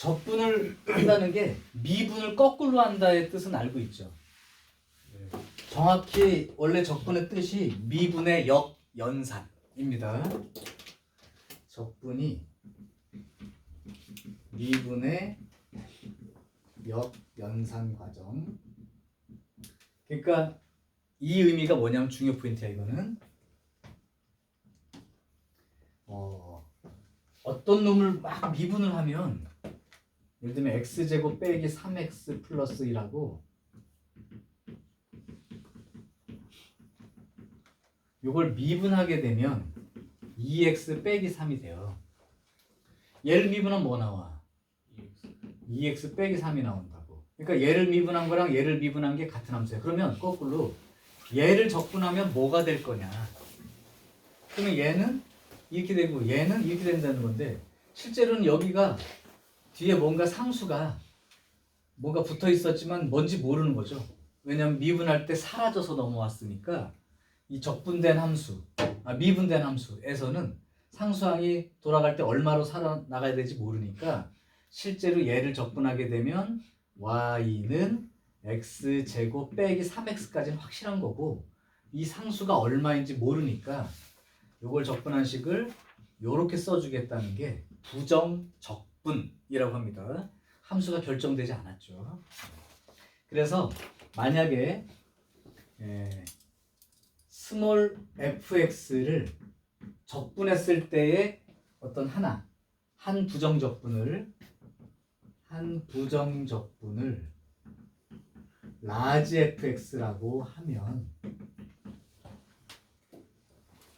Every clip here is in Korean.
적분을 한다는 게 미분을 거꾸로 한다의 뜻은 알고 있죠. 정확히 원래 적분의 뜻이 미분의 역연산입니다. 적분이 미분의 역연산 과정. 그러니까 이 의미가 뭐냐면 중요 포인트야 이거는. 어떤 놈을 막 미분을 하면 예를 들면 x제곱 빼기 3x 플러스 1하고 요걸 미분하게 되면 2x 빼기 3이 돼요. 얘를 미분하면 뭐 나와? 2x 빼기 3이 나온다고. 그러니까 얘를 미분한 거랑 얘를 미분한 게 같은 함수예요. 그러면 거꾸로 얘를 적분하면 뭐가 될 거냐? 그러면 얘는 이렇게 되고 얘는 이렇게 된다는 건데 실제로는 여기가 뒤에 뭔가 상수가 뭔가 붙어 있었지만 뭔지 모르는 거죠. 왜냐하면 미분할 때 사라져서 넘어왔으니까 이 적분된 함수, 미분된 함수에서는 상수항이 돌아갈 때 얼마로 살아나가야 될지 모르니까 실제로 얘를 적분하게 되면 y는 x제곱 빼기 3x까지는 확실한 거고 이 상수가 얼마인지 모르니까 요걸 적분한 식을 요렇게 써주겠다는 게 부정적분이라고 합니다. 함수가 결정되지 않았죠. 그래서 만약에 스몰 fx를 적분했을 때의 어떤 한 부정적분을 라지 fx라고 하면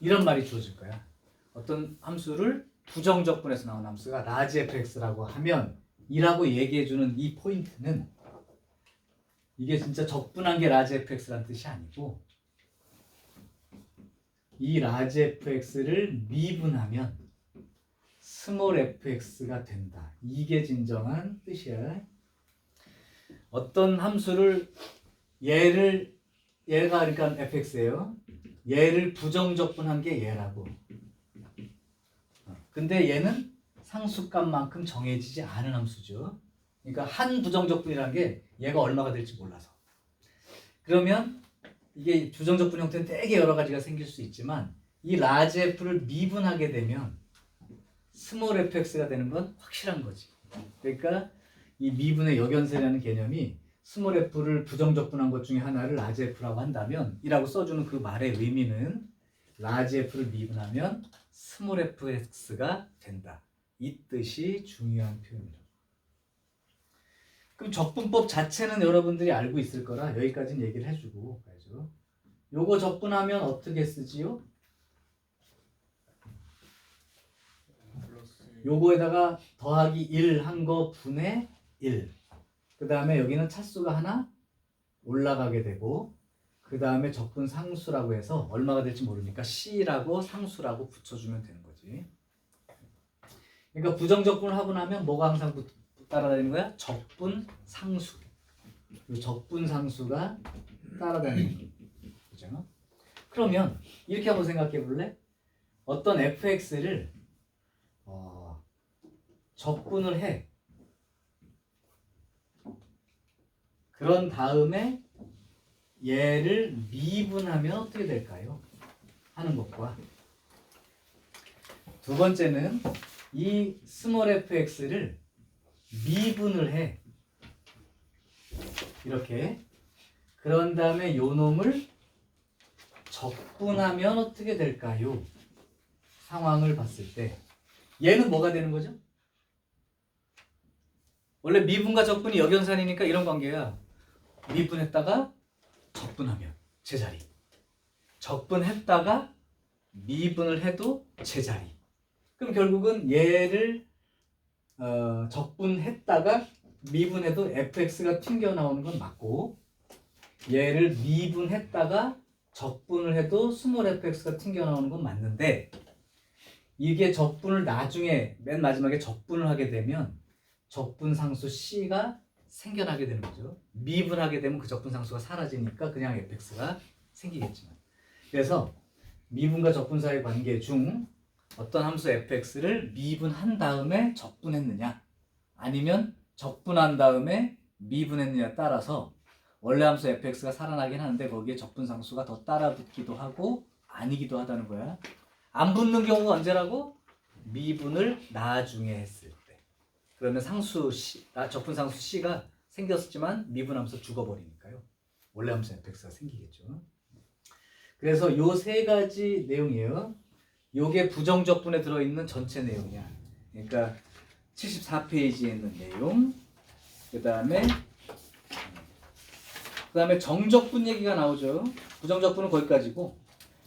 이런 말이 주어질 거야. 어떤 함수를 부정적분해서 나온 함수가 라지 fx라고 하면 이라고 얘기해주는 이 포인트는 이게 진짜 적분한 게 라지 fx라는 뜻이 아니고 이 라지 fx를 미분하면 스몰 fx가 된다. 이게 진정한 뜻이야. 어떤 함수를 얘가 그러니까 fx예요. 얘를 부정적분한 게 얘라고. 근데 얘는 상수값만큼 정해지지 않은 함수죠. 그러니까 한 부정적분이라는 게 얘가 얼마가 될지 몰라서. 그러면 이게 부정적분 형태는 되게 여러 가지가 생길 수 있지만 이 라지 f를 미분하게 되면 스몰 fx가 되는 건 확실한 거지. 그러니까 이 미분의 역연산이라는 개념이 스몰 f를 부정적분한 것 중에 하나를 라지 f라고 한다면 이라고 써주는 그 말의 의미는 라지 f를 미분하면 스몰 fx가 된다. 이 뜻이 중요한 표현이라고. 그럼 적분법 자체는 여러분들이 알고 있을 거라 여기까지는 얘기를 해주고 가야죠. 요거 적분하면 어떻게 쓰지요? 요거에다가 더하기 1 한 거 분의 1. 그 다음에 여기는 차수가 하나 올라가게 되고 그 다음에 적분 상수라고 해서 얼마가 될지 모르니까 C라고 상수라고 붙여주면 되는 거지. 그러니까 부정적분을 하고 나면 뭐가 항상 따라다니는 거야? 적분 상수. 이 적분 상수가 따라다니는 거죠. 그죠? 그러면 이렇게 한번 생각해 볼래? 어떤 fx를 적분을 해. 그런 다음에 얘를 미분하면 어떻게 될까요? 하는 것과 두 번째는 이 스몰 fx를 미분을 해. 이렇게. 그런 다음에 요 놈을 적분하면 어떻게 될까요? 상황을 봤을 때 얘는 뭐가 되는 거죠? 원래 미분과 적분이 역연산이니까 이런 관계야. 미분했다가 적분하면 제자리. 적분했다가 미분을 해도 제자리. 그럼 결국은 얘를 적분했다가 미분해도 fx가 튕겨 나오는 건 맞고 얘를 미분했다가 적분을 해도 스몰 fx가 튕겨 나오는 건 맞는데 이게 적분을 나중에 맨 마지막에 적분을 하게 되면 적분 상수 C가 생겨나게 되는 거죠. 미분하게 되면 그 적분 상수가 사라지니까 그냥 fx가 생기겠지만. 그래서 미분과 적분 사이의 관계 중 어떤 함수 fx를 미분한 다음에 적분했느냐 아니면 적분한 다음에 미분했느냐에 따라서 원래 함수 fx가 살아나긴 하는데 거기에 적분상수가 더 따라 붙기도 하고 아니기도 하다는 거야. 안 붙는 경우가 언제라고? 미분을 나중에 했을 때. 그러면 상수 C, 적분상수 C가 생겼지만 미분함수 죽어버리니까요. 원래 함수 fx가 생기겠죠. 그래서 요 세 가지 내용이에요. 요게 부정적분에 들어있는 전체 내용이야. 그러니까 74페이지에 있는 내용. 그 다음에 정적분 얘기가 나오죠. 부정적분은 거기까지고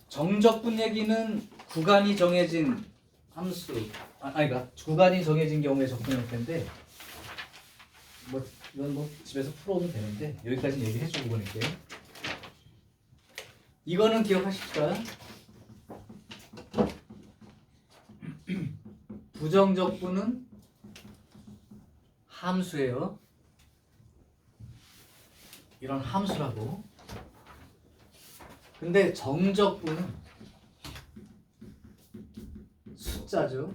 정적분 얘기는 구간이 정해진 함수 그러니까 구간이 정해진 경우에 적분 형태인데 뭐 이건 뭐 집에서 풀어오면 되는데 여기까지 얘기를 해주고 보낼게요. 이거는 기억하십시다. 부정적분은 함수예요. 이런 함수라고. 근데 정적분은 숫자죠.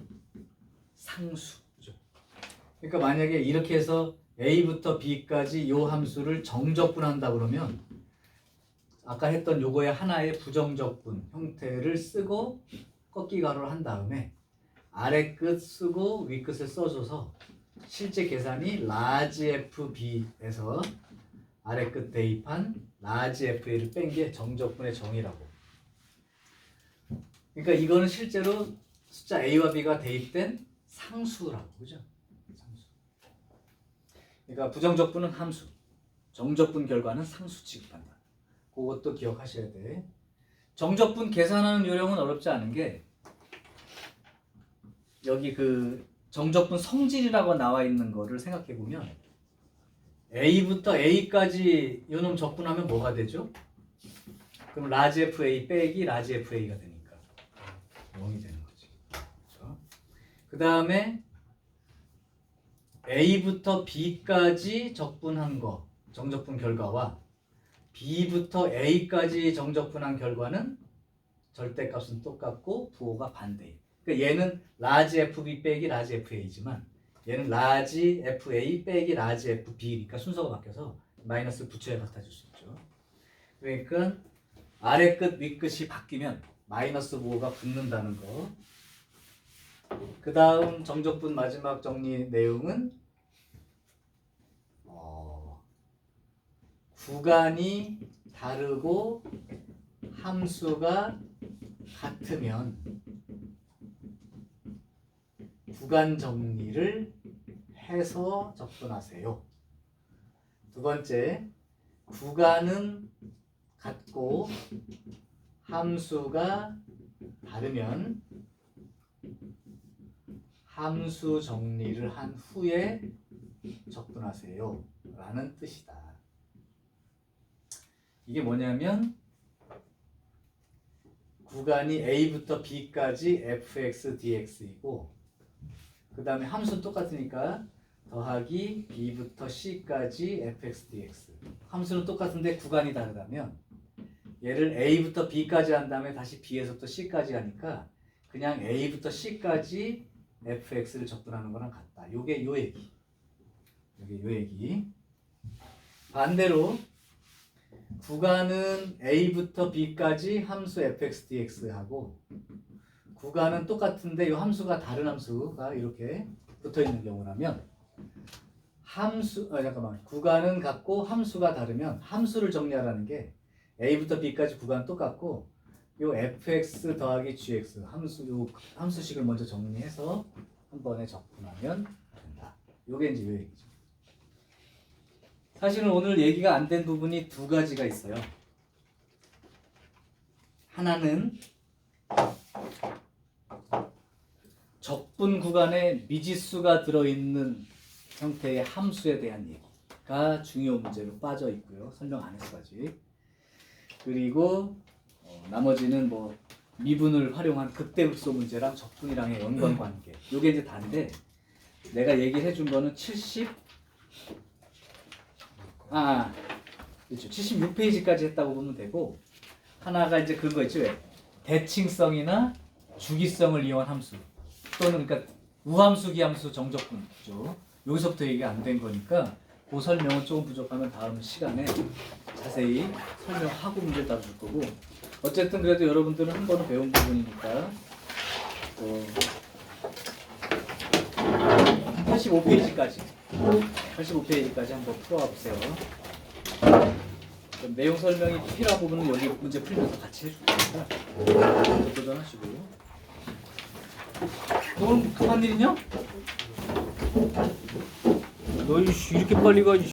상수죠. 그러니까 만약에 이렇게 해서 A부터 B까지 요 함수를 정적분한다 그러면 아까 했던 요거의 하나의 부정적분 형태를 쓰고 꺾기 가로를 한 다음에 아래 끝 쓰고 위 끝을 써줘서 실제 계산이 large FB에서 아래 끝 대입한 large FA를 뺀 게 정적분의 정의라고. 그러니까 이거는 실제로 숫자 A와 B가 대입된 상수라고, 그죠? 상수. 그러니까 부정적분은 함수, 정적분 결과는 상수 취급한다. 그것도 기억하셔야 돼. 정적분 계산하는 요령은 어렵지 않은 게 여기 그 정적분 성질이라고 나와 있는 거를 생각해 보면 A부터 A까지 요놈 적분하면 뭐가 되죠? 그럼 라지 FA 빼기 라지 FA가 되니까 0이 되는 거지. 그렇죠? 그 다음에 A부터 B까지 적분한 거 정적분 결과와 B부터 A까지 정적분한 결과는 절대값은 똑같고 부호가 반대예요. 그러니까 얘는 라지 FB 빼기 라지 FA지만 얘는 라지 FA 빼기 라지 FB니까 순서가 바뀌어서 마이너스를 붙여야 같아질 수 있죠. 그러니까 아래 끝, 위 끝이 바뀌면 마이너스 부호가 붙는다는 거. 그 다음 정적분 마지막 정리 내용은 구간이 다르고 함수가 같으면 구간 정리를 해서 적분하세요. 두 번째, 구간은 같고 함수가 다르면 함수 정리를 한 후에 적분하세요 라는 뜻이다. 이게 뭐냐면 구간이 A부터 B까지 fx dx이고 그 다음에 함수는 똑같으니까 더하기 B부터 C까지 fx dx. 함수는 똑같은데 구간이 다르다면 얘를 A부터 B까지 한 다음에 다시 B에서부터 C까지 하니까 그냥 A부터 C까지 fx를 적분하는 거랑 같다. 요게 요 얘기. 요게 요 얘기. 반대로 구간은 A부터 B까지 함수 fx dx하고 구간은 똑같은데 이 함수가 다른 함수가 이렇게 붙어있는 경우라면 구간은 같고 함수가 다르면 함수를 정리하라는 게 A부터 B까지 구간 똑같고 요 fx 더하기 gx 요 함수식을 먼저 정리해서 한 번에 적분하면 된다. 요게 이제 요 얘기죠. 사실은 오늘 얘기가 안 된 부분이 두 가지가 있어요. 하나는 적분 구간에 미지수가 들어있는 형태의 함수에 대한 얘기가 중요 문제로 빠져 있고요. 설명 안 했어 아직. 그리고 나머지는 뭐 미분을 활용한 극대극소 문제랑 적분이랑의 연관관계. 요게 이제 다인데 내가 얘기를 해준 거는 76페이지까지 했다고 보면 되고 하나가 이제 그거 있죠. 왜? 대칭성이나 주기성을 이용한 함수 또는 그러니까 우함수, 기함수, 정적분이죠. 여기서부터 얘기가 안 된 거니까 그 설명은 조금 부족하면 다음 시간에 자세히 설명하고 문제 다뤄줄 거고, 어쨌든 그래도 여러분들은 한 번은 배운 부분이니까 85페이지까지 한번 풀어와 보세요. 내용 설명이 필요한 부분은 여기 문제 풀면서 같이 해줄 거니까 도전하시고. 오늘 급한 일 있냐? 너 이렇게 빨리 가.